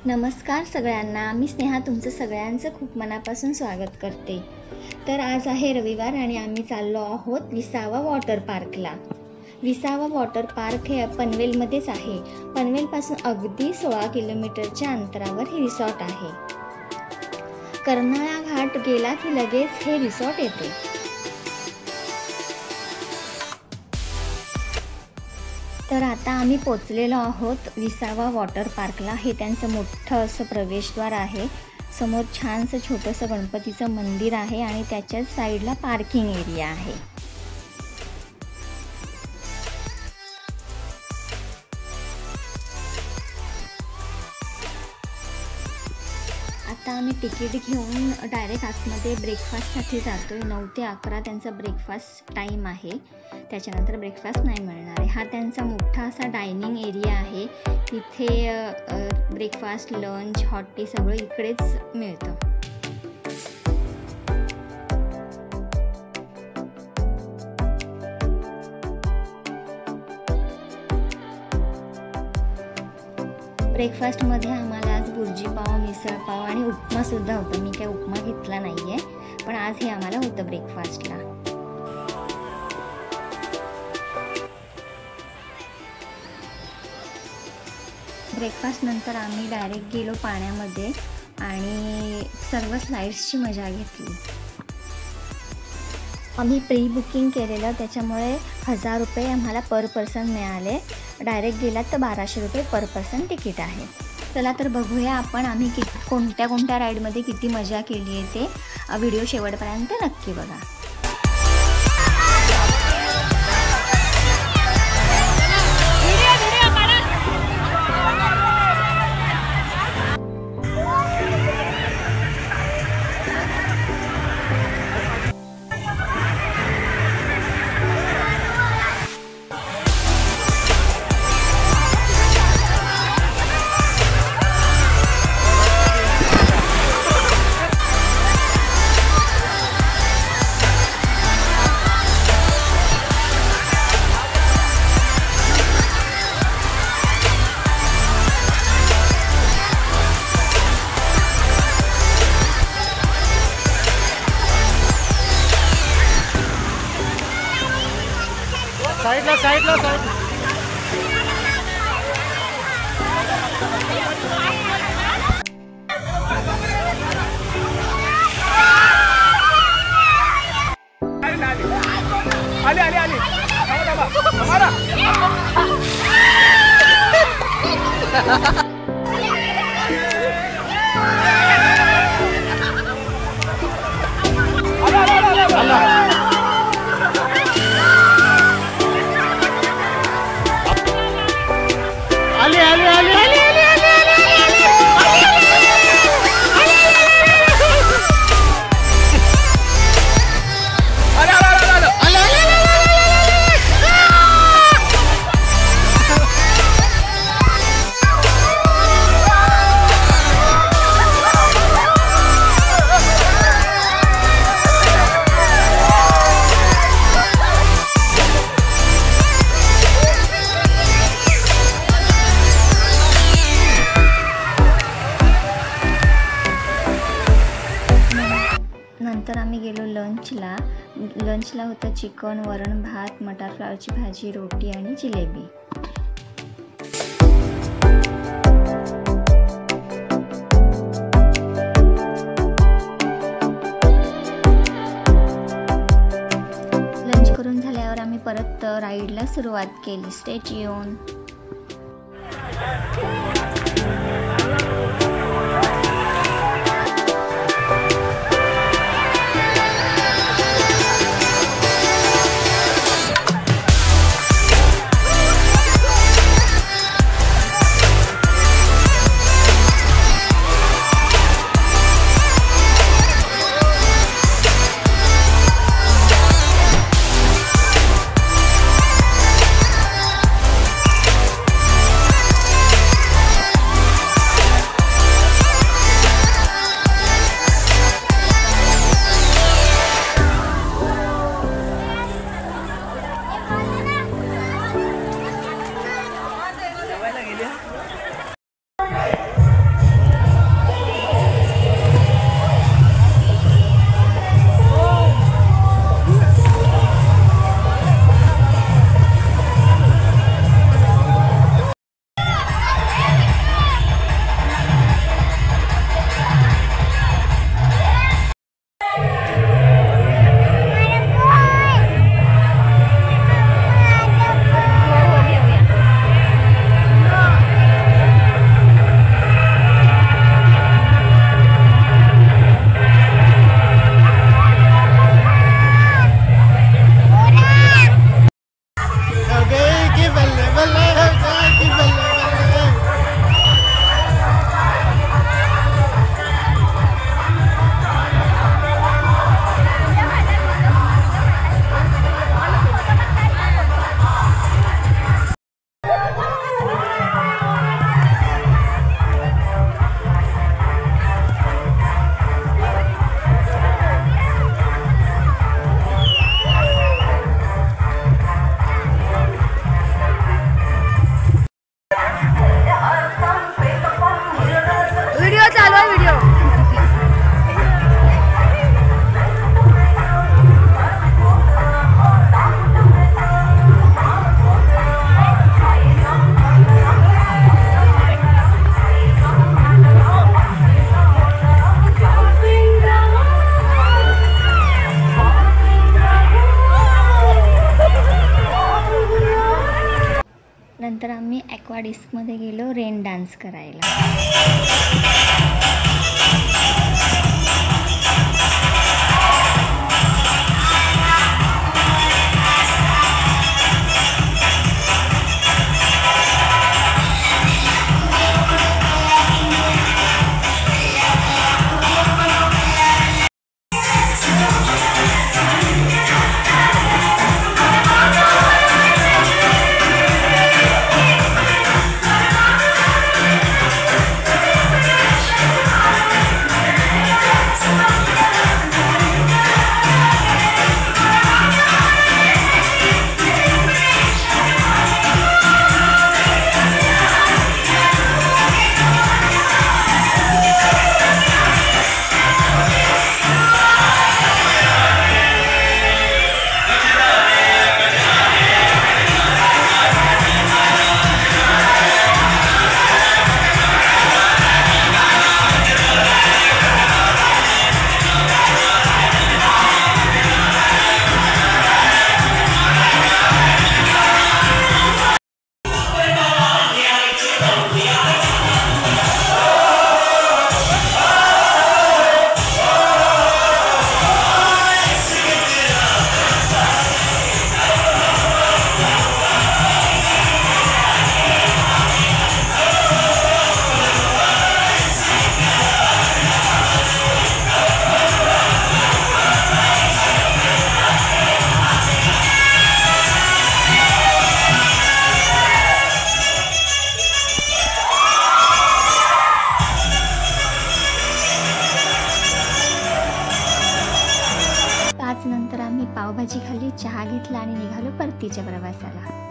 नमस्कार सगळ्यांना, मी स्नेहा तुमचं सगळ्यांचं खूप मनापासून स्वागत करते। तर आज आहे रविवार आणि आम्ही चाललो आहोत विसावा वॉटर पार्कला। विसावा वॉटर पार्क हे पनवेलमध्येच आहे। पनवेलपासून अगदी 16 किलोमीटरच्या अंतरावर हे रिसॉर्ट आहे। कर्नाळा घाट गेला की लगेच हे रिसॉर्ट येते। तर आता आम्ही पोचलेलो आहोत विसावा वॉटर पार्कला। हे त्यांचं मोठं असं प्रवेशद्वार आहे। समोर छानसं छोटंसं गणपतीचं मंदिर आहे आणि त्याच्याच साईडला पार्किंग एरिया आहे। आता आम्ही तिकीट घेऊन डायरेक्ट आतमध्ये ब्रेकफास्टसाठी जातोय। 9 ते 11 त्यांचा ब्रेकफास्ट टाईम आहे, त्याच्यानंतर ब्रेकफास्ट नाही मिळणार आहे। हा त्यांचा मोठा असा डायनिंग एरिया आहे। तिथे ब्रेकफास्ट, लंच, हॉट टी सगळं इकडेच मिळतं। ब्रेकफास्टमध्ये आम्हाला आज भुर्जी पाव, मिसळ पाव आणि उपमा सुद्धा होता। मी काय उपमा घेतला नाहीये, पण आज हे आम्हाला होतं ब्रेकफास्टला। ब्रेकफास्ट नंतर आम्ही डायरेक्ट गेलो पाण्यामध्ये आणि सर्व स्लाइड्सची मजा घेतली। आम्ही प्री बुकिंग केलेलं, त्याच्यामुळे 1000 रुपये आम्हाला पर पर्सन मिळाले। डायरेक्ट गेलात तर 1200 रुपये पर पर्सन तिकीट आहे। चला तर बघूया आपण आम्ही कोणत्या राईडमध्ये किती मजा केली आहे ते। व्हिडिओ शेवटपर्यंत नक्की बघा। साइडला आली हमारा नंतर आम्ही गेलो लंचला होतं चिकन, वरण भात, मटार फ्लावरची भाजी, रोटी आणि जिलेबी। लंच करून झाल्यावर आम्ही परत राईडला सुरुवात केली। Stay tune. पार्कमध्ये गेलो रेन डान्स करायला. नंतर आम्ही पावभाजी खाल्ली, चहा घेतला आणि निघालो परतीच्या प्रवासाला.